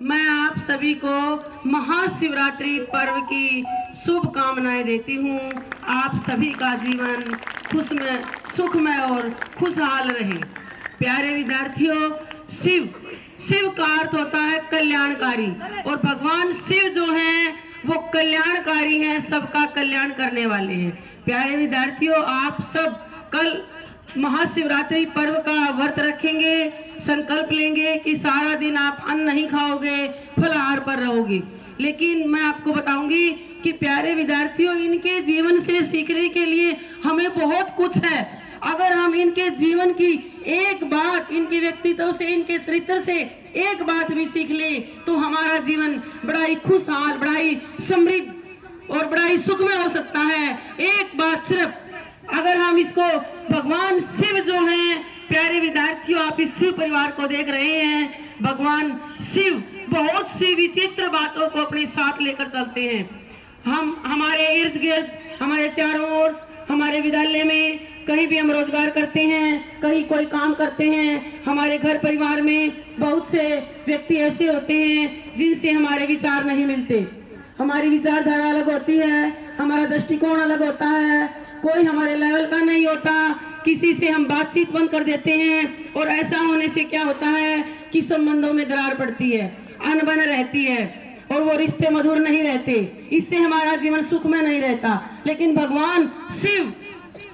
मैं आप सभी को महाशिवरात्रि पर्व की शुभकामनाएं देती हूँ। आप सभी का जीवन सुखमय और खुशहाल रहे। प्यारे विद्यार्थियों, शिव का अर्थ होता है कल्याणकारी, और भगवान शिव जो हैं वो कल्याणकारी हैं, सबका कल्याण करने वाले हैं। प्यारे विद्यार्थियों, आप सब कल महाशिवरात्रि पर्व का व्रत रखेंगे, संकल्प लेंगे कि सारा दिन आप अन्न नहीं खाओगे, फलाहार पर रहोगे। लेकिन मैं आपको बताऊंगी कि प्यारे विद्यार्थियों, इनके जीवन से सीखने के लिए हमें बहुत कुछ है। अगर हम इनके जीवन की एक बात, इनके व्यक्तित्व से, इनके चरित्र से एक बात भी सीख ले तो हमारा जीवन बड़ा ही खुशहाल, बड़ा ही समृद्ध और बड़ा ही सुखमय हो सकता है। एक बात सिर्फ, अगर हम इसको, भगवान शिव जो हैं, प्यारे विद्यार्थियों, आप इस शिव परिवार को देख रहे हैं। भगवान शिव बहुत सी विचित्र बातों को अपने साथ लेकर चलते हैं। हम हमारे इर्द गिर्द, हमारे चारों ओर, हमारे विद्यालय में कहीं भी हम रोजगार करते हैं, कहीं कोई काम करते हैं, हमारे घर परिवार में बहुत से व्यक्ति ऐसे होते हैं जिनसे हमारे विचार नहीं मिलते। हमारी विचारधारा अलग होती है, हमारा दृष्टिकोण अलग होता है, कोई हमारे लेवल का नहीं होता। किसी से हम बातचीत बंद कर देते हैं, और ऐसा होने से क्या होता है कि संबंधों में दरार पड़ती है, अनबन रहती है, और वो रिश्ते मधुर नहीं रहते। इससे हमारा जीवन सुखमय नहीं रहता। लेकिन भगवान शिव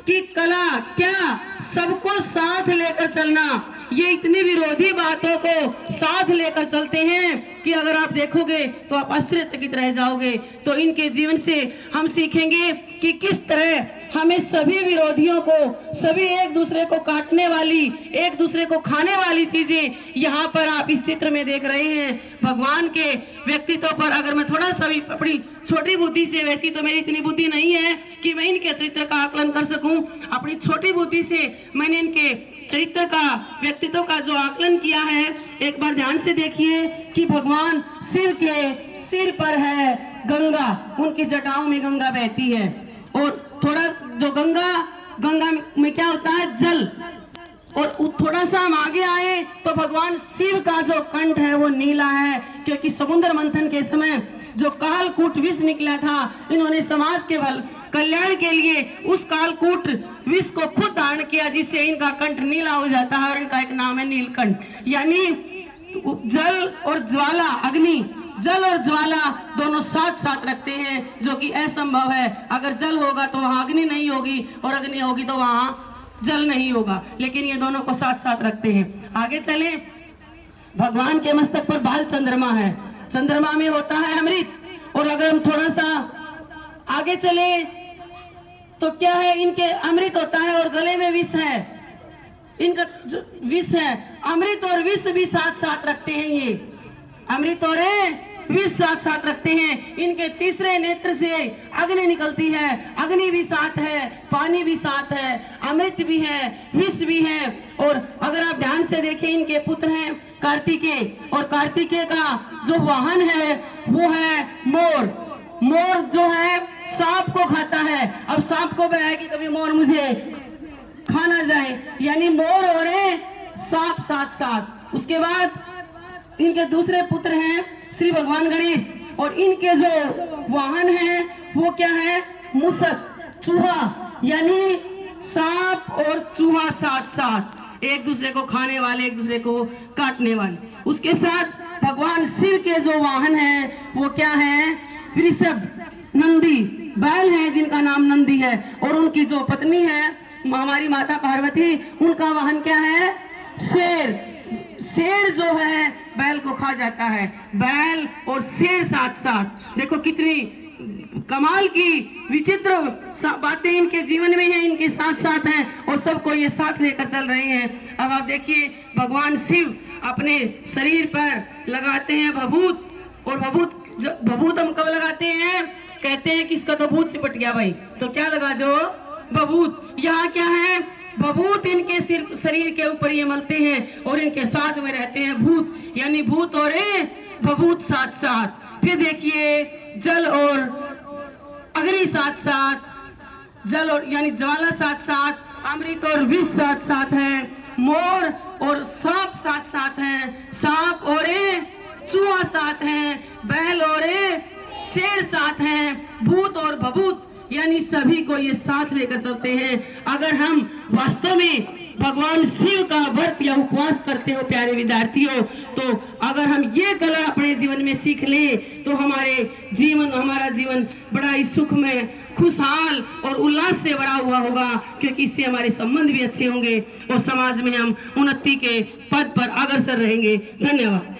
की कला क्या, सबको साथ लेकर चलना। ये इतनी विरोधी बातों को साथ लेकर चलते हैं कि अगर आप देखोगे तो आप आश्चर्यचकित रह जाओगे। तो इनके जीवन से हम सीखेंगे कि किस तरह हमें सभी विरोधियों को, सभी एक दूसरे को काटने वाली, एक दूसरे को खाने वाली चीजें यहाँ पर आप इस चित्र में देख रहे हैं। भगवान के व्यक्तित्व पर अगर मैं थोड़ा सा भी अपनी छोटी बुद्धि से, वैसी तो मेरी इतनी बुद्धि नहीं है कि मैं इनके चरित्र का आकलन कर सकूं, अपनी छोटी बुद्धि से मैंने इनके चरित्र का, व्यक्तित्व का जो आकलन किया है, एक बार ध्यान से देखिए कि भगवान शिव के सिर पर है गंगा, उनकी जटाओं में गंगा बहती है, और थोड़ा जो गंगा में क्या होता है, जल। और थोड़ा सा हम आगे आए तो भगवान शिव का जो कंठ है वो नीला है, क्योंकि समुद्र मंथन के समय जो कालकूट विष निकला था, इन्होंने समाज के कल्याण के लिए उस कालकूट विष को खुद धारण किया, जिससे इनका कंठ नीला हो जाता है, और इनका एक नाम है नीलकंठ। यानी जल और ज्वाला, अग्नि, जल और ज्वाला दोनों साथ साथ रखते हैं, जो कि असंभव है। अगर जल होगा तो वहां अग्नि नहीं होगी, और अग्नि होगी तो वहां जल नहीं होगा, लेकिन ये दोनों को साथ साथ रखते हैं। आगे चले, भगवान के मस्तक पर बाल चंद्रमा है, चंद्रमा में होता है अमृत। और अगर हम थोड़ा सा आगे चले तो क्या है, इनके अमृत होता है और गले में विष है, इनका जो विष है, अमृत और विष भी साथ साथ रखते हैं। ये अमृत और विष साथ साथ रखते हैं। इनके तीसरे नेत्र से अग्नि निकलती है, अग्नि भी साथ है, पानी भी साथ है, अमृत भी है, विष भी है। और अगर आप ध्यान से देखें, इनके पुत्र हैं कार्तिकेय, और कार्तिकेय का जो वाहन है वो है मोर। मोर जो है सांप को खाता है। अब सांप को है कि कभी मोर मुझे खा ना जाए, यानी मोर और सांप साथ साथ। उसके बाद इनके दूसरे पुत्र हैं श्री भगवान गणेश, और इनके जो वाहन है वो क्या है, मूषक, चूहा, यानी सांप और चूहा साथ साथ, एक दूसरे को खाने वाले, एक दूसरे को काटने वाले। उसके साथ भगवान शिव के जो वाहन है वो क्या है, वृषभ, नंदी, बैल है जिनका नाम नंदी है। और उनकी जो पत्नी है हमारी माता पार्वती, उनका वाहन क्या है, शेर। शेर जो है बैल को खा जाता है। बैल और शेर साथ साथ, देखो कितनी कमाल की विचित्र बातें इनके जीवन में हैं, इनके साथ साथ हैं, और सबको ये साथ लेकर चल रहे हैं। अब आप देखिए, भगवान शिव अपने शरीर पर लगाते हैं भभूत, और भभूत हम कब लगाते हैं, कहते हैं कि इसका तो भूत चिपट गया भाई, तो क्या लगा दो, भभूत। यहाँ क्या है, भभूत इनके शरीर के ऊपर ये मलते हैं, और इनके साथ में रहते हैं भूत, यानी भूत और भभूत साथ साथ। फिर देखिए, जल और अग्नि साथ साथ, जल और यानी ज्वाला साथ साथ, अमृत और विष साथ साथ है, मोर और सांप साथ साथ है, सांप और चूहा साथ साथ हैं, बैल और शेर साथ हैं, भूत और बभूत, यानी सभी को ये साथ लेकर चलते हैं। अगर हम वास्तव में भगवान शिव का व्रत या उपवास करते हो प्यारे विद्यार्थियों, तो अगर हम ये कला अपने जीवन में सीख लें तो हमारा जीवन बड़ा ही सुखमय, खुशहाल और उल्लास से भरा हुआ होगा, क्योंकि इससे हमारे संबंध भी अच्छे होंगे और समाज में हम उन्नति के पद पर अग्रसर रहेंगे। धन्यवाद।